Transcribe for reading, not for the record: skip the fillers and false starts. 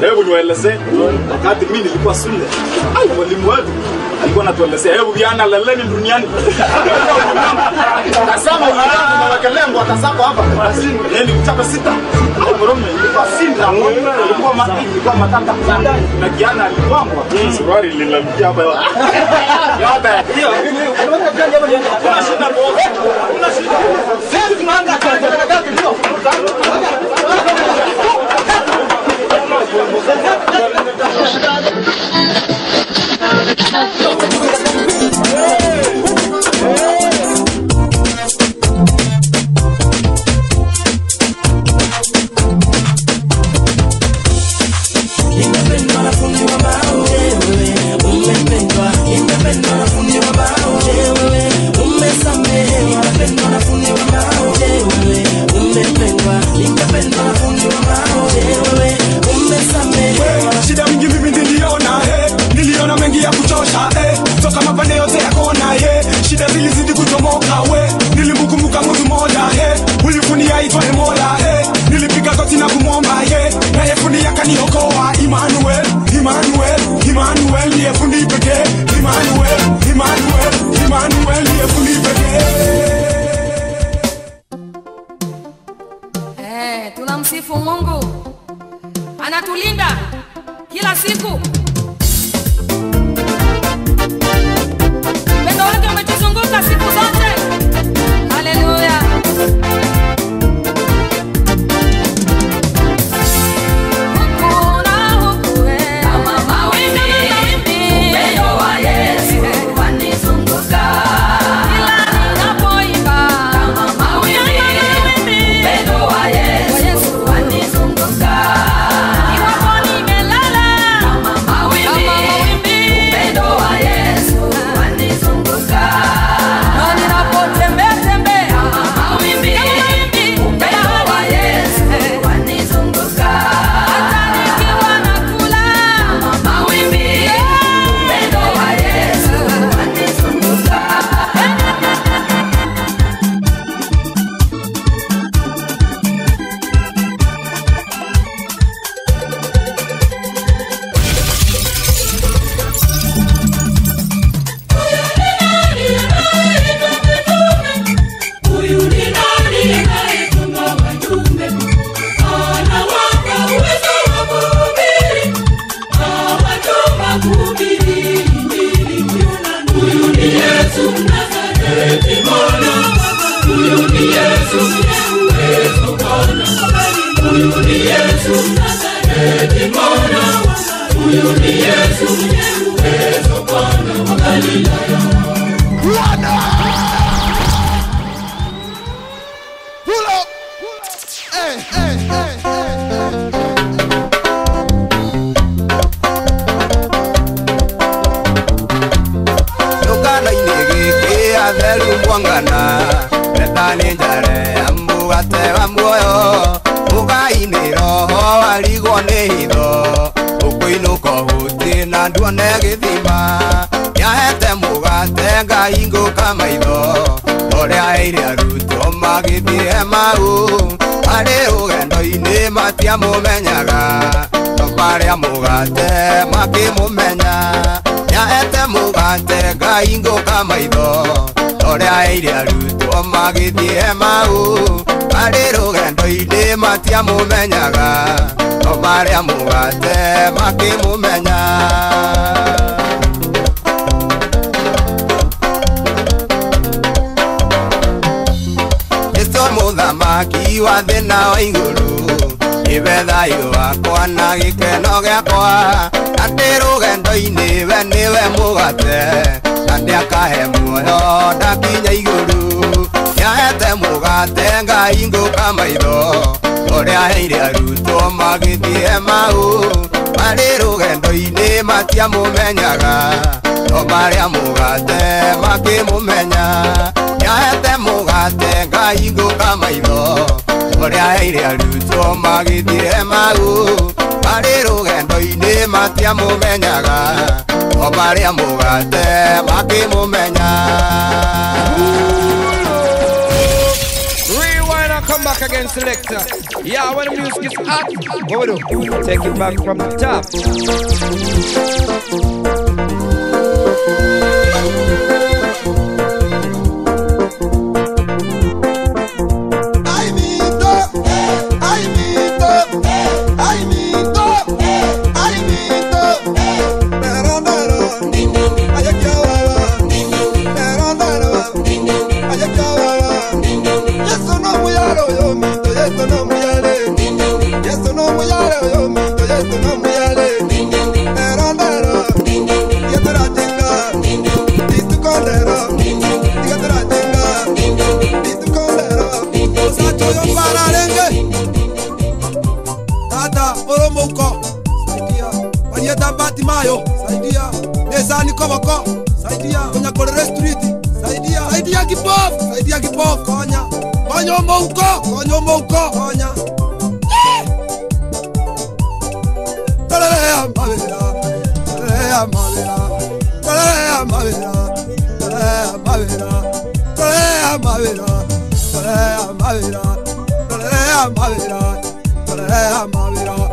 Hebu niwaelezee wakati mimi nilikuwa shule. Mwalimu wetu alikuwa anatuelezea hebu vijana laleni duniani. Akasema ulimwengu umewekelea ngo atasako hapa. Yeye ni kuchapa sita. Morome ilikuwa sita. Ilikuwa matata. Na kijana alikuwa suruali lilamkia hapa. Yote. Hiyo. Kuna shida bora. Kuna shida. Sisi tunaanga katika ndio. Shida mingi mimi niliona, niliona mengi ya kuchosha, toka mapande yote ya kona, shida zilizidi kutomoka, nilimkumbuka mtu mmoja, ulifunia itwaye Mola, nilipiga goti na kumwomba, naye fundi akaniokoa. Emmanuel, Emmanuel, Emmanuel ndiye fundi pekee, Emmanuel, Emmanuel, Emmanuel ndiye fundi pekee. Tunamsifu Mungu, anatulinda kila siku. Pendo wake umetuzunguka siku zote. Haleluya. Ni matia mumenyaga Obaria mugate Maki mumenya Rewind and come back again, selector. Yeah, when the music is hot, what we do? Take it back from the top. Mayo, saidia. Nesani Koboko, saidia. Konya Kolere Street, saidia. Saidia Kipof, saidia Kipof, konya. Konya Mouko, konya Mouko, konya. Kalea Mavera, Kalea Mavera, Kalea Mavera, Kalea Mavera, Kalea Mavera, Kalea Mavera, Kalea Mavera, Kalea Mavera.